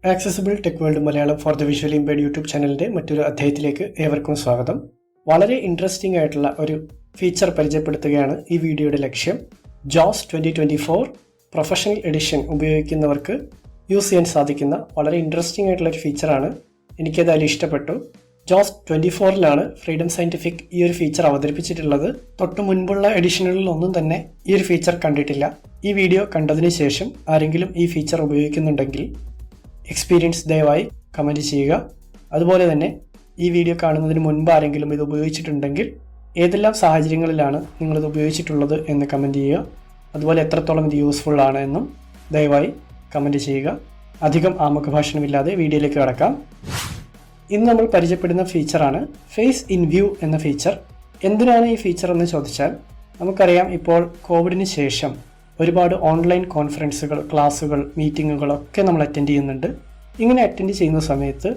Accessible tech world Malayalam for the visually impaired YouTube ചാനലിൻ്റെ മറ്റൊരു അധ്യായത്തിലേക്ക് ഏവർക്കും സ്വാഗതം. വളരെ ഇൻട്രസ്റ്റിംഗ് ആയിട്ടുള്ള ഒരു ഫീച്ചർ പരിചയപ്പെടുത്തുകയാണ് ഈ വീഡിയോയുടെ ലക്ഷ്യം. ജോസ് 2024 പ്രൊഫഷണൽ എഡിഷൻ ഉപയോഗിക്കുന്നവർക്ക് യൂസ് ചെയ്യാൻ സാധിക്കുന്ന വളരെ ഇൻട്രസ്റ്റിംഗ് ആയിട്ടുള്ള ഒരു ഫീച്ചറാണ്. എനിക്കതായാലും ഇഷ്ടപ്പെട്ടു. ജോസ് 24ലാണ് ഫ്രീഡം സയൻറ്റിഫിക് ഈ ഒരു ഫീച്ചർ അവതരിപ്പിച്ചിട്ടുള്ളത്. തൊട്ട് മുൻപുള്ള എഡിഷനുകളിൽ ഒന്നും തന്നെ ഈ ഒരു ഫീച്ചർ കണ്ടിട്ടില്ല. ഈ വീഡിയോ കണ്ടതിന് ശേഷം ആരെങ്കിലും ഈ ഫീച്ചർ ഉപയോഗിക്കുന്നുണ്ടെങ്കിൽ എക്സ്പീരിയൻസ് ദയവായി കമൻറ്റ് ചെയ്യുക. അതുപോലെ തന്നെ ഈ വീഡിയോ കാണുന്നതിന് മുൻപ് ആരെങ്കിലും ഇത് ഉപയോഗിച്ചിട്ടുണ്ടെങ്കിൽ ഏതെല്ലാം സാഹചര്യങ്ങളിലാണ് നിങ്ങളിത് ഉപയോഗിച്ചിട്ടുള്ളത് എന്ന് കമൻറ്റ് ചെയ്യുക. അതുപോലെ എത്രത്തോളം ഇത് യൂസ്ഫുൾ ആണ് എന്നും ദയവായി കമൻറ്റ് ചെയ്യുക. അധികം ആമുഖഭാഷണമില്ലാതെ വീഡിയോയിലേക്ക് കടക്കാം. ഇന്ന് നമ്മൾ പരിചയപ്പെടുന്ന ഫീച്ചറാണ് ഫേസ് ഇൻ വ്യൂ എന്ന ഫീച്ചർ. എന്തിനാണ് ഈ ഫീച്ചർ എന്ന് ചോദിച്ചാൽ, നമുക്കറിയാം ഇപ്പോൾ കോവിഡിന് ശേഷം ഒരുപാട് ഓൺലൈൻ കോൺഫറൻസുകൾ, ക്ലാസ്സുകൾ, മീറ്റിങ്ങുകളൊക്കെ നമ്മൾ അറ്റൻഡ് ചെയ്യുന്നുണ്ട്. ഇങ്ങനെ അറ്റൻഡ് ചെയ്യുന്ന സമയത്ത്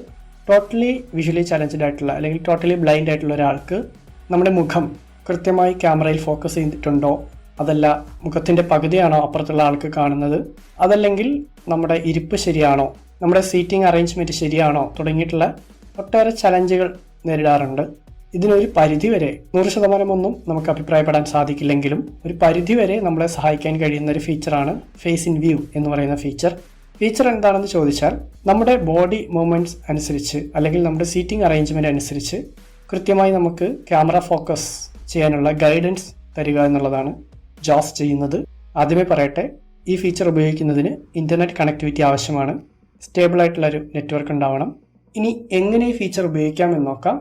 ടോട്ടലി വിഷ്വലി ചലഞ്ചഡ് ആയിട്ടുള്ള അല്ലെങ്കിൽ ടോട്ടലി ബ്ലൈൻഡ് ആയിട്ടുള്ള ഒരാൾക്ക് നമ്മുടെ മുഖം കൃത്യമായി ക്യാമറയിൽ ഫോക്കസ് ചെയ്തിട്ടുണ്ടോ, അതല്ല മുഖത്തിൻ്റെ പകുതിയാണോ അപ്പുറത്തുള്ള ആൾക്ക് കാണുന്നത്, അതല്ലെങ്കിൽ നമ്മുടെ ഇരിപ്പ് ശരിയാണോ, നമ്മുടെ സീറ്റിംഗ് അറേഞ്ച്മെൻറ്റ് ശരിയാണോ തുടങ്ങിയിട്ടുള്ള ഒട്ടേറെ ചലഞ്ചുകൾ നേരിടാറുണ്ട്. ഇതിനൊരു പരിധിവരെ 100% ഒന്നും നമുക്ക് അഭിപ്രായപ്പെടാൻ സാധിക്കില്ലെങ്കിലും ഒരു പരിധിവരെ നമ്മളെ സഹായിക്കാൻ കഴിയുന്ന ഒരു ഫീച്ചറാണ് ഫേസ് ഇൻ വ്യൂ എന്ന് പറയുന്ന ഫീച്ചർ. ഫീച്ചർ എന്താണെന്ന് ചോദിച്ചാൽ, നമ്മുടെ ബോഡി മൂവ്മെൻറ്റ്സ് അനുസരിച്ച് അല്ലെങ്കിൽ നമ്മുടെ സീറ്റിംഗ് അറേഞ്ച്മെൻറ്റ് അനുസരിച്ച് കൃത്യമായി നമുക്ക് ക്യാമറ ഫോക്കസ് ചെയ്യാനുള്ള ഗൈഡൻസ് തരിക എന്നുള്ളതാണ് ജോസ് ചെയ്യുന്നത്. ആദ്യമേ പറയട്ടെ, ഈ ഫീച്ചർ ഉപയോഗിക്കുന്നതിന് ഇൻ്റർനെറ്റ് കണക്ടിവിറ്റി ആവശ്യമാണ്. സ്റ്റേബിൾ ആയിട്ടുള്ളൊരു നെറ്റ്വർക്ക് ഉണ്ടാവണം. ഇനി എങ്ങനെ ഈ ഫീച്ചർ ഉപയോഗിക്കാമെന്ന് നോക്കാം.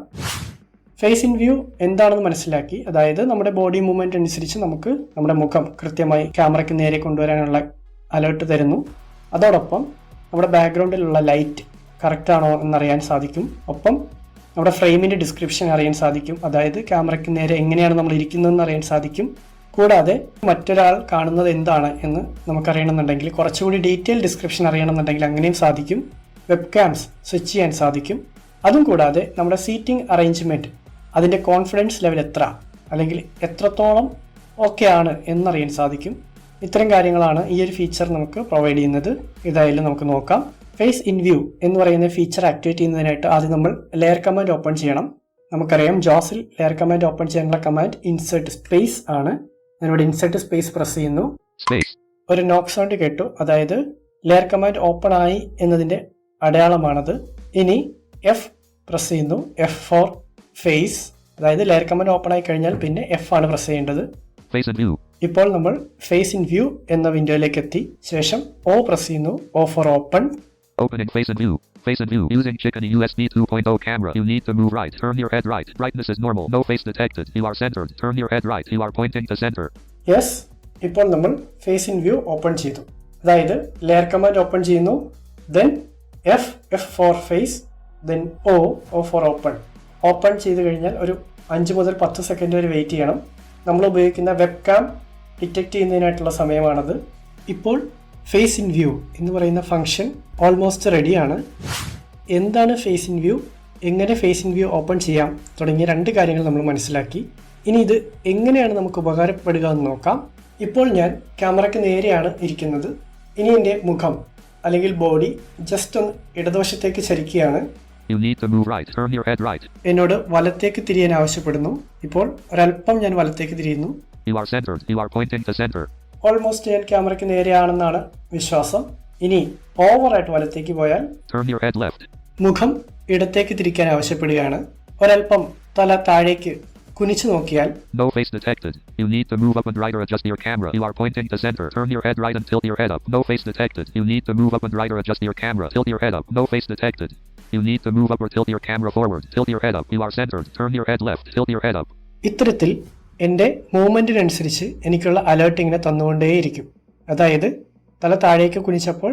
ഫേസ് ഇൻ വ്യൂ എന്താണെന്ന് മനസ്സിലാക്കി, അതായത് നമ്മുടെ ബോഡി മൂവ്മെൻറ്റ് അനുസരിച്ച് നമുക്ക് നമ്മുടെ മുഖം കൃത്യമായി ക്യാമറയ്ക്ക് നേരെ കൊണ്ടുവരാനുള്ള അലേർട്ട് തരുന്നു. അതോടൊപ്പം നമ്മുടെ ബാക്ക്ഗ്രൗണ്ടിലുള്ള ലൈറ്റ് കറക്റ്റാണോ എന്നറിയാൻ സാധിക്കും. ഒപ്പം നമ്മുടെ ഫ്രെയിമിൻ്റെ ഡിസ്ക്രിപ്ഷൻ അറിയാൻ സാധിക്കും, അതായത് ക്യാമറയ്ക്ക് നേരെ എങ്ങനെയാണ് നമ്മൾ ഇരിക്കുന്നതെന്ന് അറിയാൻ സാധിക്കും. കൂടാതെ മറ്റൊരാൾ കാണുന്നത് എന്താണ് എന്ന് നമുക്കറിയണമെന്നുണ്ടെങ്കിൽ, കുറച്ചുകൂടി ഡീറ്റെയിൽ ഡിസ്ക്രിപ്ഷൻ അറിയണമെന്നുണ്ടെങ്കിൽ അങ്ങനെയും സാധിക്കും. വെബ് ക്യാംസ് സ്വിച്ച് ചെയ്യാൻ സാധിക്കും. അതും കൂടാതെ നമ്മുടെ സീറ്റിംഗ് അറേഞ്ച്മെൻറ്റ്, അതിൻ്റെ കോൺഫിഡൻസ് ലെവൽ എത്ര അല്ലെങ്കിൽ എത്രത്തോളം ഓക്കെ ആണ് എന്നറിയാൻ സാധിക്കും. ഇത്തരം കാര്യങ്ങളാണ് ഈ ഒരു ഫീച്ചർ നമുക്ക് പ്രൊവൈഡ് ചെയ്യുന്നത്. ഇതായാലും നമുക്ക് നോക്കാം. ഫേസ് ഇൻ വ്യൂ എന്ന് പറയുന്ന ഫീച്ചർ ആക്ടിവേറ്റ് ചെയ്യുന്നതിനായിട്ട് ആദ്യം നമ്മൾ ലെയർ കമാൻഡ് ഓപ്പൺ ചെയ്യണം. നമുക്കറിയാം ജോസിൽ ലെയർ കമാൻഡ് ഓപ്പൺ ചെയ്യാനുള്ള കമാൻഡ് ഇൻസേർട്ട് സ്പേസ് ആണ്. ഞാനിവിടെ ഇൻസേർട്ട് സ്പേസ് പ്രസ് ചെയ്യുന്നു. ഒരു നോക്ക് സൗണ്ട് കേട്ടു, അതായത് ലെയർ കമാൻഡ് ഓപ്പൺ ആയി എന്നതിൻ്റെ അടയാളമാണത്. ഇനി എഫ് പ്രസ് ചെയ്യുന്നു. എഫ് ഫോർ ഫേസ്, അതായത് ലെയർ കമാൻഡ് ഓപ്പൺ ആയി കഴിഞ്ഞാൽ പിന്നെ എഫ് ആണ് പ്രസ് ചെയ്യേണ്ടത്. ഇപ്പോൾ നമ്മൾ ഫേസ് ഇൻ വ്യൂ എന്ന വിൻഡോയിലേക്ക് എത്തി. ശേഷം O പ്രസ് ചെയ്യുന്നു. O for open. Opening face in view. Face in view. Using Chicken USB 2.0 camera. You need to move right. Turn your head right. Brightness is normal. No face detected. You are centered. Turn your head right. You are pointing to center. Yes. ഇപ്പോൾ നമ്മൾ face in view open ചെയ്തു. അതായത് layer command open ചെയ്യുന്നു. Then F for face. Then O for open. Open ചെയ്ത് കഴിഞ്ഞാൽ ഒരു 5 മുതൽ 10 second വരെ വെയിറ്റ് ചെയ്യണം. നമ്മൾ ഉപയോഗിക്കുന്ന വെബ് കാം ഡിറ്റക്റ്റ് ചെയ്യുന്നതിനായിട്ടുള്ള സമയമാണത്. ഇപ്പോൾ ഫേസ് ഇൻ വ്യൂ എന്ന് പറയുന്ന ഫംഗ്ഷൻ ഓൾമോസ്റ്റ് റെഡിയാണ്. എന്താണ് ഫേസ് ഇൻ വ്യൂ, എങ്ങനെ ഫേസ് ഇൻ വ്യൂ ഓപ്പൺ ചെയ്യാം തുടങ്ങിയ 2 കാര്യങ്ങൾ നമ്മൾ മനസ്സിലാക്കി. ഇനി ഇത് എങ്ങനെയാണ് നമുക്ക് ഉപകാരപ്പെടുക എന്ന് നോക്കാം. ഇപ്പോൾ ഞാൻ ക്യാമറയ്ക്ക് നേരെയാണ് ഇരിക്കുന്നത്. ഇനി എൻ്റെ മുഖം അല്ലെങ്കിൽ ബോഡി ജസ്റ്റ് ഒന്ന് ഇടതുവശത്തേക്ക് ചരിക്കുകയാണ്. You need to move right. Turn your head right. എന്നോട് വലത്തേക്ക് തിരിയാൻ ആവശ്യപ്പെടുന്നു. ഇപ്പോൾ ഒരല്പം ഞാൻ വലത്തേക്ക് തിരിയുന്നു. You are centered. You are pointing to center. Almost ഞാൻ ക്യാമറയ്ക്ക് നേരെയാണെന്നാണ് വിശ്വാസം. ഇനി ഓവറായിട്ട് വലത്തേക്ക് പോയാൽ Turn your head left. മുഖം ഇടത്തേക്ക് തിരിക്കാൻ ആവശ്യപ്പെടുകയാണ്. ഒരല്പം തല താഴേക്ക് കുനിച്ചു നോക്കിയാൽ No face detected. You need to move up and right or adjust your camera. You are pointing to center. Turn your head right and tilt your head up. No face detected. You need to move up and right or adjust your camera. Tilt your head up. No face detected. You need to move up or tilt your camera forward. Tilt your head up. You are centered. Turn your head left. Tilt your head up. ഇത്തരത്തിൽ എൻ്റെ മൂവ്മെൻറ്റിനനുസരിച്ച് എനിക്കുള്ള alert ഇങ്ങനെ തന്നുകൊണ്ടേയിരിക്കും. അതായത് തല താഴേക്ക് കുനിച്ചപ്പോൾ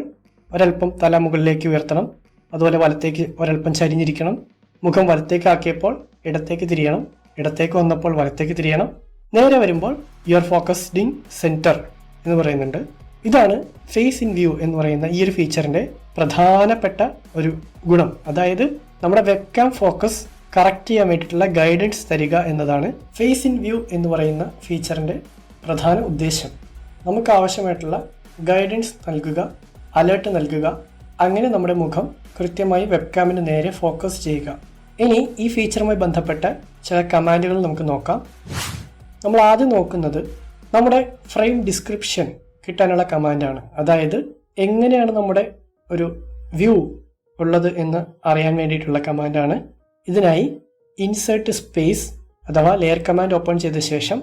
ഒരല്പം തല മുകളിലേക്ക് ഉയർത്തണം, അതുപോലെ വലത്തേക്ക് ഒരല്പം ചരിഞ്ഞിരിക്കണം. മുഖം വലത്തേക്ക് ആക്കിയപ്പോൾ ഇടത്തേക്ക് തിരിയണം, ഇടത്തേക്ക് വന്നപ്പോൾ വലത്തേക്ക് തിരിയണം. നേരെ വരുമ്പോൾ യു ആർ ഫോക്കസ്ഡിങ് സെൻറ്റർ എന്ന് പറയുന്നുണ്ട്. ഇതാണ് ഫേസ് ഇൻ വ്യൂ എന്ന് പറയുന്ന ഈ ഒരു ഫീച്ചറിൻ്റെ പ്രധാനപ്പെട്ട ഒരു ഗുണം. അതായത് നമ്മുടെ വെബ് ഫോക്കസ് കറക്റ്റ് ചെയ്യാൻ വേണ്ടിയിട്ടുള്ള ഗൈഡൻസ് തരിക എന്നതാണ് ഫേസ് ഇൻ വ്യൂ എന്ന് പറയുന്ന ഫീച്ചറിൻ്റെ പ്രധാന ഉദ്ദേശം. നമുക്ക് ആവശ്യമായിട്ടുള്ള ഗൈഡൻസ് നൽകുക, അലേർട്ട് നൽകുക, അങ്ങനെ നമ്മുടെ മുഖം കൃത്യമായി വെബ്കാമിന് നേരെ ഫോക്കസ് ചെയ്യുക. ഇനി ഈ ഫീച്ചറുമായി ബന്ധപ്പെട്ട ചില കമാൻഡുകൾ നമുക്ക് നോക്കാം. നമ്മൾ ആദ്യം നോക്കുന്നത് നമ്മുടെ ഫ്രെയിം ഡിസ്ക്രിപ്ഷൻ കിട്ടാനുള്ള കമാൻഡാണ്. അതായത് എങ്ങനെയാണ് നമ്മുടെ ഒരു വ്യൂ ഉള്ളത് എന്ന് അറിയാൻ വേണ്ടിയിട്ടുള്ള കമാൻഡാണ്. ഇതിനായി ഇൻസേർട്ട് സ്പേസ് അഥവാ ലെയർ കമാൻഡ് ഓപ്പൺ ചെയ്ത ശേഷം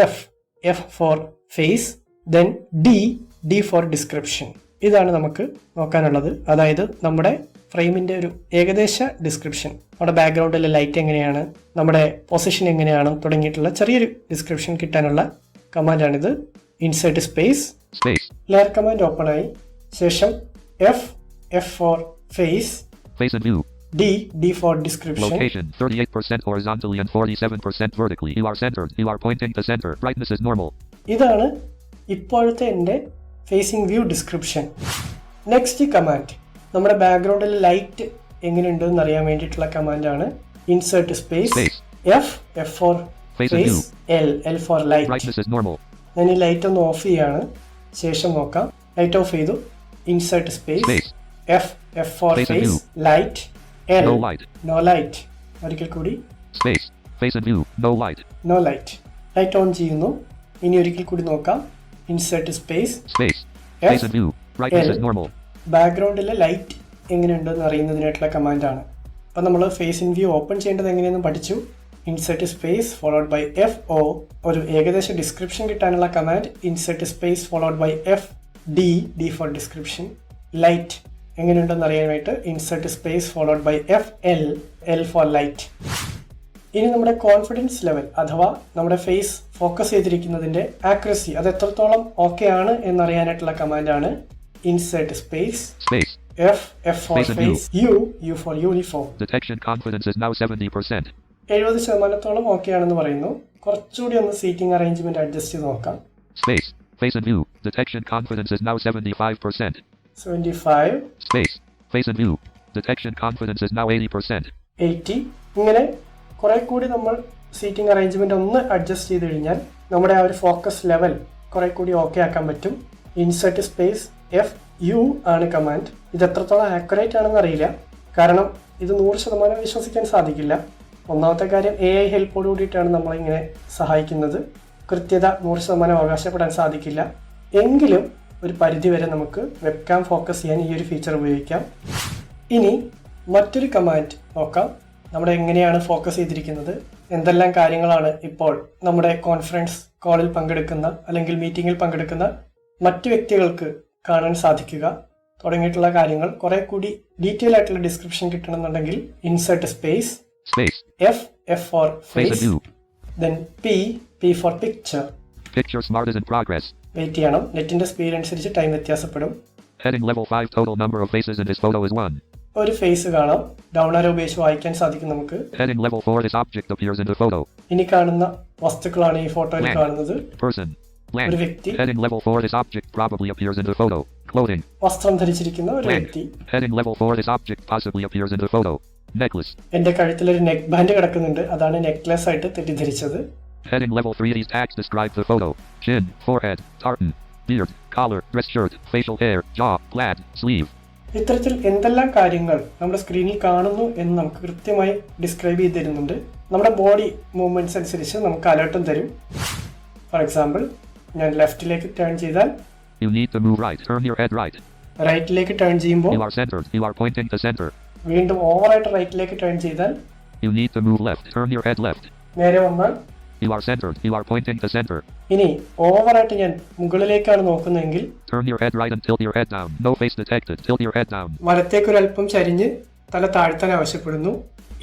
F for face, then D for description. ഇതാണ് നമുക്ക് നോക്കാനുള്ളത്. അതായത് നമ്മുടെ ഫ്രെയിമിന്റെ ഒരു ഏകദേശ ഡിസ്ക്രിപ്ഷൻ, നമ്മുടെ ബാക്ക്ഗ്രൗണ്ടിലെ ലൈറ്റ് എങ്ങനെയാണ്, നമ്മുടെ പൊസിഷൻ എങ്ങനെയാണ് തുടങ്ങിയിട്ടുള്ള ചെറിയൊരു ഡിസ്ക്രിപ്ഷൻ കിട്ടാനുള്ള കമാൻഡാണിത്. Insert space, layer command open ആയി ശേഷം F for face, D for description. Location 38% horizontally and 47% vertically. You are centered. You are pointing to center. Brightness is normal. ഇതാണ് ഇപ്പോഴത്തെ എൻ്റെ facing view description. Next command നമ്മുടെ ബാക്ക്ഗ്രൗണ്ടിൽ light എങ്ങനെയുണ്ടെന്ന് അറിയാൻ വേണ്ടിയിട്ടുള്ള കമാൻഡാണ്. Insert space F for face, L for light. Brightness is normal. ഞാൻ ഈ ലൈറ്റ് ഒന്ന് ഓഫ് ചെയ്യാണ്. ശേഷം നോക്കാം. ലൈറ്റ് ഓഫ് ചെയ്തു. Insert space F for face, light, No light. No light. ഒരിക്കൽ കൂടി. Space. Face and view. No light. No light. Light on ചെയ്യുന്നു. ഇനി ഒരിക്കൽ കൂടി നോക്കാം. Insert space Face and view. Brightness is normal. ബാക്ക്ഗ്രൗണ്ടിലെ ലൈറ്റ് എങ്ങനെയുണ്ടെന്ന് അറിയുന്നതിനായിട്ടുള്ള കമാൻഡാണ്. അപ്പം നമ്മൾ ഫേസ് ഇൻ വ്യൂ ഓപ്പൺ ചെയ്യേണ്ടത് എങ്ങനെയെന്ന് പഠിച്ചു. Insert space followed by FO, ഒരു ഏകദേശ ഡിസ്ക്രിപ്ഷൻ കിട്ടാനുള്ള command insert space followed by D for description. Light എങ്ങനെയുണ്ടെന്ന് അറിയാനായിട്ട് insert space followed by L for light. ഇനി നമ്മുടെ കോൺഫിഡൻസ് ലെവൽ അഥവാ നമ്മുടെ ഫേസ് ഫോക്കസ് ചെയ്തിരിക്കുന്നതിന്റെ ആക്യുറസി, അത് എത്രത്തോളം ഓക്കെ ആണ് എന്നറിയാനായിട്ടുള്ള കമാൻഡാണ് insert space F for face, U for uniform. Detection confidence is now 70%. 70% okay ആണെന്ന് പറയുന്നു. കുറച്ചുകൂടി ഒന്ന് സീറ്റിംഗ് അറേഞ്ച്മെന്റ് അഡ്ജസ്റ്റ് ചെയ്ത് നോക്കാം. Face and view. Detection confidence is now 75%. 75. Face and view. Detection confidence is now 80%. 80. ഇങ്ങനെ കുറെ കൂടി നമ്മൾ സീറ്റിംഗ് അറേഞ്ച്മെന്റ് ഒന്ന് അഡ്ജസ്റ്റ് ചെയ്ത് കഴിഞ്ഞാൽ നമ്മുടെ ആ ഒരു ഫോക്കസ് ലെവൽ കുറെ കൂടി ഓക്കെ ആക്കാൻ പറ്റും. ഇൻസേർട്ട് സ്പേസ് FU ആണ് കമാൻഡ്. ഇത് എത്രത്തോളം ആക്യുറേറ്റ് ആണെന്ന് അറിയില്ല, കാരണം ഇത് 100% വിശ്വസിക്കാൻ സാധിക്കില്ല. ഒന്നാമത്തെ കാര്യം AI ഹെൽപ്പോട് കൂടിയിട്ടാണ് നമ്മളിങ്ങനെ സഹായിക്കുന്നത്. കൃത്യത 100% അവകാശപ്പെടാൻ സാധിക്കില്ല. എങ്കിലും ഒരു പരിധിവരെ നമുക്ക് വെബ്കാം ഫോക്കസ് ചെയ്യാൻ ഈ ഒരു ഫീച്ചർ ഉപയോഗിക്കാം. ഇനി മറ്റൊരു കമാൻഡ് നോക്കാം. നമ്മുടെ എങ്ങനെയാണ് ഫോക്കസ് ചെയ്തിരിക്കുന്നത്, എന്തെല്ലാം കാര്യങ്ങളാണ് ഇപ്പോൾ നമ്മുടെ കോൺഫറൻസ് കോളിൽ പങ്കെടുക്കുന്ന അല്ലെങ്കിൽ മീറ്റിംഗിൽ പങ്കെടുക്കുന്ന മറ്റു വ്യക്തികൾക്ക് കാണാൻ സാധിക്കുക തുടങ്ങിയിട്ടുള്ള കാര്യങ്ങൾ കുറെ കൂടി ഡീറ്റെയിൽ ആയിട്ടുള്ള ഡിസ്ക്രിപ്ഷൻ കിട്ടണമെന്നുണ്ടെങ്കിൽ insert space F for face, then P for picture. Picture smart is in progress. Wait ചെയ്യണം. നെറ്റിന്റെ സ്പീഡ് അനുസരിച്ച് ടൈം വ്യത്യാസപ്പെടും. Heading level 5 total number of faces in this photo is 1. ഒരു ഫേസ് കാണാം. ഡൗൺ ആരോ ഉപയോഗിച്ച് വായിക്കാൻ സാധിക്കും നമുക്ക്. Heading level 4 this object appears in the photo. ഇനി കാണുന്ന വസ്തുക്കളാണ് ഈ ഫോട്ടോയിൽ കാണുന്നത്. Person. ഒരു വ്യക്തി. Heading level 4 this object probably appears in the photo. Clothing. വസ്ത്രം ധരിച്ചിരിക്കുന്ന ഒരു വ്യക്തി. Heading level 4 this object possibly appears in the photo. Necklace. എന്റെ കഴുത്തിൽ ഒരു നെക്ക് ബാൻഡ് കിടക്കുന്നുണ്ട്, അതാണ് നെക്ലെസ് ആയിട്ട് തെറ്റിദ്ധരിച്ചത്. Heading level 3 these tags describe the photo. Chin, forehead, tartan, beard, collar, dress shirt, facial hair, jaw, plaid, sleeve. ഇത്തരത്തിൽ എന്തെല്ലാം കാര്യങ്ങൾ നമ്മുടെ സ്ക്രീനിൽ കാണുന്നു എന്ന് നമുക്ക് കൃത്യമായി ഡിസ്ക്രൈബ് ചെയ്ത് തരുന്നുണ്ട്. നമ്മുടെ ബോഡി മൂവ്മെന്റ്സ് അനുസരിച്ച് നമുക്ക് അലേർട്ടും തരും. ഫോർ എക്സാമ്പിൾ, ഞാൻ ലെഫ്റ്റിലേക്ക് ടേൺ ചെയ്താൽ You need to move right. Turn your head right. റൈറ്റിലേക്ക് ടേൺ ചെയ്യുമ്പോൾ You are centered. You are pointing to center. വീണ്ടും ഓവറായിട്ട് റൈറ്റിലേക്ക് ടേൺ ചെയ്താൽ You need to move left. Turn your head left. നേരെ വന്നാൽ You are centered. You are pointing to center. ഇനി ഓവറായിട്ട് ഞാൻ മുകളിലേക്കാണ് നോക്കുന്നതെങ്കിൽ Turn your head right and tilt your head down. No face detected. Tilt your head down. വലത്തേക്കൊരൽപ്പം ചരിഞ്ഞ് തല താഴ്ത്താൻ ആവശ്യപ്പെടുന്നു.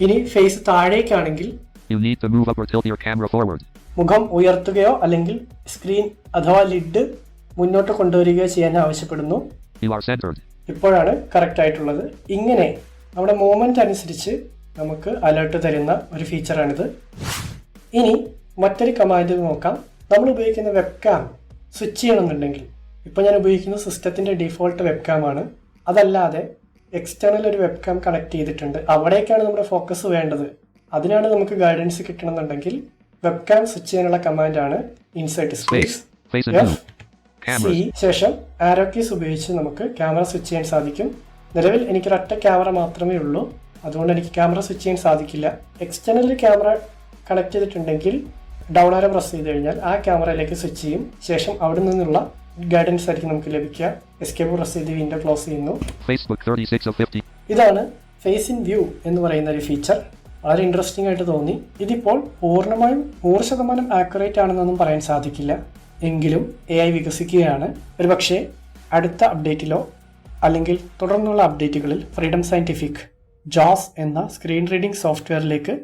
ഇനി face താഴേക്കാണെങ്കിൽ You need to move up or tilt your camera forward. മുഖം ഉയർത്തുകയോ അല്ലെങ്കിൽ സ്ക്രീൻ അഥവാ ലിഡ് മുന്നോട്ട് കൊണ്ടുവരികയോ ചെയ്യാൻ ആവശ്യപ്പെടുന്നു. You are centered. ഇപ്പോഴാണ് കറക്റ്റ് ആയിട്ടുള്ളത്. ഇങ്ങനെ നമ്മുടെ മൂവ്മെന്റ് അനുസരിച്ച് നമുക്ക് അലേർട്ട് തരുന്ന ഒരു ഫീച്ചറാണിത്. ഇനി മറ്റൊരു കമാൻഡ് നോക്കാം. നമ്മൾ ഉപയോഗിക്കുന്ന വെബ്കാം സ്വിച്ച് ചെയ്യണമെന്നുണ്ടെങ്കിൽ, ഇപ്പോൾ ഞാൻ ഉപയോഗിക്കുന്ന സിസ്റ്റത്തിന്റെ ഡിഫോൾട്ട് വെബ്കാം ആണ്. അതല്ലാതെ എക്സ്റ്റേണൽ ഒരു വെബ്കാം കണക്ട് ചെയ്തിട്ടുണ്ട്. അവിടേക്കാണ് നമ്മുടെ ഫോക്കസ് വേണ്ടത്. അതിനാണ് നമുക്ക് ഗൈഡൻസ് കിട്ടണമെന്നുണ്ടെങ്കിൽ വെബ്കാം സ്വിച്ച് ചെയ്യാനുള്ള കമാൻഡാണ് ഇൻസേർട്ട് സ്പേസ് ശേഷം ആരോ കീസ് ഉപയോഗിച്ച് നമുക്ക് ക്യാമറ സ്വിച്ച് ചെയ്യാൻ സാധിക്കും. നിലവിൽ എനിക്കൊരൊറ്റ ക്യാമറ മാത്രമേ ഉള്ളൂ, അതുകൊണ്ട് എനിക്ക് ക്യാമറ സ്വിച്ച് ചെയ്യാൻ സാധിക്കില്ല. എക്സ്റ്റേണൽ ക്യാമറ കണക്ട് ചെയ്തിട്ടുണ്ടെങ്കിൽ ഡൗൺ ആരോ പ്രസ് ചെയ്ത് കഴിഞ്ഞാൽ ആ ക്യാമറയിലേക്ക് സ്വിച്ച് ചെയ്യും. ശേഷം അവിടെ നിന്നുള്ള ഗൈഡൻസ് ആയിരിക്കും നമുക്ക് ലഭിക്കുക. എസ്കേപ്പ് പ്രസ് ചെയ്ത് വിൻഡോ ക്ലോസ് ചെയ്യുന്നു. ഇതാണ് ഫേസ് ഇൻ വ്യൂ എന്ന് പറയുന്ന ഒരു ഫീച്ചർ. വളരെ ഇൻട്രസ്റ്റിംഗ് ആയിട്ട് തോന്നി. ഇതിപ്പോൾ പൂർണ്ണമായും 100% ആക്യുറേറ്റ് ആണെന്നൊന്നും പറയാൻ സാധിക്കില്ല. എങ്കിലും AI വികസിക്കുകയാണ്. ഒരുപക്ഷെ അടുത്ത അപ്ഡേറ്റിലോ അല്ലെങ്കിൽ തുടർന്നുള്ള അപ്ഡേറ്റുകളിൽ ഫ്രീഡം സയന്റിഫിക് ജോസ് എന്ന സ്ക്രീൻ റീഡിംഗ് സോഫ്റ്റ്വെയറിലേക്ക്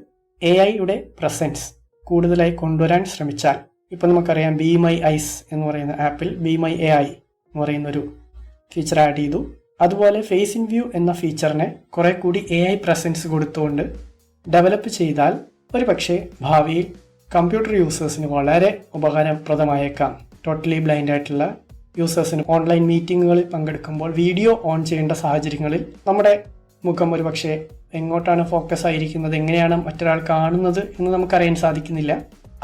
AIയുടെ പ്രസൻസ് കൂടുതലായി കൊണ്ടുവരാൻ ശ്രമിച്ചാൽ, ഇപ്പോൾ നമുക്കറിയാം Be My Eyes എന്ന് പറയുന്ന ആപ്പിൽ Be My AI എന്ന് പറയുന്നൊരു ഫീച്ചർ ആഡ് ചെയ്തു. അതുപോലെ ഫേസ് ഇൻ വ്യൂ എന്ന ഫീച്ചറിനെ കുറെ കൂടി AI പ്രസൻസ് കൊടുത്തുകൊണ്ട് ഡെവലപ്പ് ചെയ്താൽ ഒരുപക്ഷെ ഭാവിയിൽ കമ്പ്യൂട്ടർ യൂസേഴ്സിന് വളരെ ഉപകാരപ്രദമായേക്കാം. ടോട്ടലി ബ്ലൈൻഡ് ആയിട്ടുള്ള യൂസേഴ്സിന് ഓൺലൈൻ മീറ്റിങ്ങുകളിൽ പങ്കെടുക്കുമ്പോൾ വീഡിയോ ഓൺ ചെയ്യേണ്ട സാഹചര്യങ്ങളിൽ നമ്മുടെ മുഖം ഒരുപക്ഷെ എങ്ങോട്ടാണ് ഫോക്കസ് ആയിരിക്കുന്നത്, എങ്ങനെയാണ് മറ്റൊരാൾ കാണുന്നത് എന്ന് നമുക്കറിയാൻ സാധിക്കുന്നില്ല.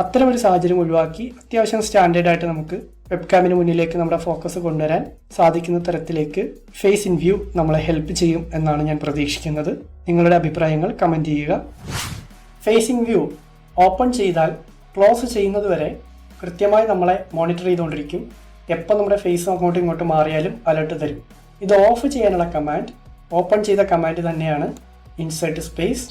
അത്തരമൊരു സാഹചര്യം ഒഴിവാക്കി അത്യാവശ്യം സ്റ്റാൻഡേർഡ് ആയിട്ട് നമുക്ക് വെബ്കാമിന് മുന്നിലേക്ക് നമ്മുടെ ഫോക്കസ് കൊണ്ടുവരാൻ സാധിക്കുന്ന തരത്തിലേക്ക് ഫേസ് ഇൻ വ്യൂ നമ്മളെ ഹെൽപ്പ് ചെയ്യും എന്നാണ് ഞാൻ പ്രതീക്ഷിക്കുന്നത്. നിങ്ങളുടെ അഭിപ്രായങ്ങൾ കമൻറ്റ് ചെയ്യുക. ഫേസ് ഇൻ വ്യൂ ഓപ്പൺ ചെയ്താൽ ക്ലോസ് ചെയ്യുന്നത് വരെ കൃത്യമായി നമ്മളെ മോണിറ്റർ ചെയ്തുകൊണ്ടിരിക്കും. എപ്പോൾ നമ്മുടെ ഫേസ് അങ്ങോട്ടും ഇങ്ങോട്ടും മാറിയാലും അലർട്ട് തരും. ഇത് ഓഫ് ചെയ്യാനുള്ള കമാൻഡ് ഓപ്പൺ ചെയ്ത കമാൻഡ് തന്നെയാണ്. Insert space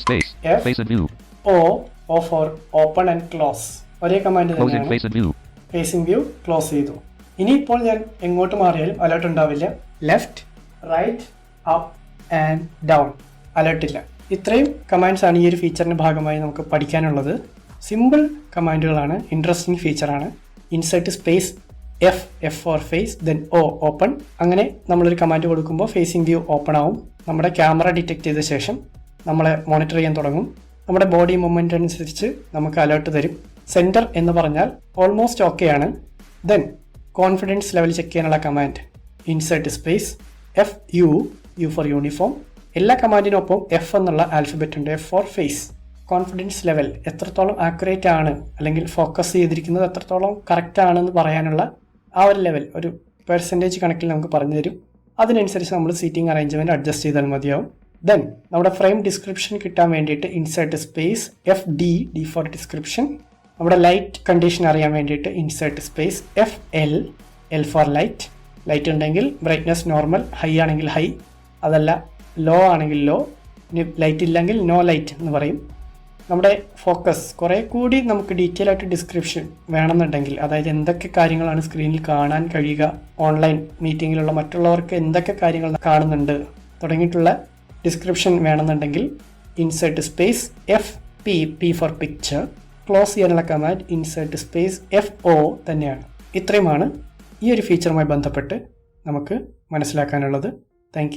O for open and close. ഒരേ കമാൻഡ് തന്നെയാണ്. ഫേസിംഗ് വ്യൂ ക്ലോസ് ചെയ്തു. ഇനിയിപ്പോൾ ഞാൻ എങ്ങോട്ട് മാറിയാലും അലർട്ട് ഉണ്ടാവില്ല. Left, right, up and down അലർട്ടില്ല. ഇത്രയും കമാൻഡ്സ് ആണ് ഈ ഒരു ഫീച്ചറിന്റെ ഭാഗമായി നമുക്ക് പഠിക്കാനുള്ളത്. സിമ്പിൾ കമാൻഡുകളാണ്, ഇൻട്രസ്റ്റിംഗ് ഫീച്ചറാണ്. Insert space F for face, then O open. അങ്ങനെ നമ്മളൊരു കമാൻഡ് കൊടുക്കുമ്പോൾ ഫേസിംഗ് വ്യൂ ഓപ്പൺ ആവും. നമ്മുടെ ക്യാമറ ഡിറ്റക്ട് ചെയ്ത ശേഷം നമ്മളെ മോണിറ്റർ ചെയ്യാൻ തുടങ്ങും. നമ്മുടെ ബോഡി മൂവ്മെന്റ് അനുസരിച്ച് നമുക്ക് അലേർട്ട് തരും. സെന്റർ എന്ന് പറഞ്ഞാൽ ഓൾമോസ്റ്റ് ഓക്കെയാണ്. ദെൻ കോൺഫിഡൻസ് ലെവൽ ചെക്ക് ചെയ്യാനുള്ള command insert space U for uniform. എല്ലാ കമാൻഡിനൊപ്പം F എന്നുള്ള ആൽഫബറ്റ് ഉണ്ട്. F for face. Confidence level എത്രത്തോളം ആക്യുറേറ്റ് ആണ് അല്ലെങ്കിൽ ഫോക്കസ് ചെയ്തിരിക്കുന്നത് എത്രത്തോളം കറക്റ്റ് ആണെന്ന് പറയാനുള്ള ആ ഒരു ലെവൽ ഒരു പെർസെൻറ്റേജ് കണക്കിൽ നമുക്ക് പറഞ്ഞു തരും. അതിനനുസരിച്ച് നമ്മൾ സീറ്റിംഗ് അറേഞ്ച്മെൻറ്റ് അഡ്ജസ്റ്റ് ചെയ്താൽ മതിയാവും. ദെൻ നമ്മുടെ ഫ്രെയിം ഡിസ്ക്രിപ്ഷൻ കിട്ടാൻ വേണ്ടിയിട്ട് insert space FD for description. നമ്മുടെ ലൈറ്റ് കണ്ടീഷൻ അറിയാൻ വേണ്ടിയിട്ട് insert space L for light. Light ഉണ്ടെങ്കിൽ ബ്രൈറ്റ്നസ് നോർമൽ, ഹൈ ആണെങ്കിൽ ഹൈ, അതല്ല ലോ ആണെങ്കിൽ ലോ, ലൈറ്റ് ഇല്ലെങ്കിൽ നോ ലൈറ്റ് എന്ന് പറയും. നമ്മുടെ ഫോക്കസ് കുറേ കൂടി നമുക്ക് ഡീറ്റെയിൽ ആയിട്ട് ഡിസ്ക്രിപ്ഷൻ വേണമെന്നുണ്ടെങ്കിൽ, അതായത് എന്തൊക്കെ കാര്യങ്ങളാണ് സ്ക്രീനിൽ കാണാൻ കഴിയുക, ഓൺലൈൻ മീറ്റിങ്ങിലുള്ള മറ്റുള്ളവർക്ക് എന്തൊക്കെ കാര്യങ്ങൾ കാണുന്നുണ്ട് തുടങ്ങിയിട്ടുള്ള ഡിസ്ക്രിപ്ഷൻ വേണമെന്നുണ്ടെങ്കിൽ insert space P for picture. Close ചെയ്യാനുള്ള കമാൻഡ് ഇൻസേർട്ട് സ്പേസ് FO തന്നെയാണ്. ഇത്രയുമാണ് ഈ ഒരു ഫീച്ചറുമായി ബന്ധപ്പെട്ട് നമുക്ക് മനസ്സിലാക്കാനുള്ളത്. താങ്ക്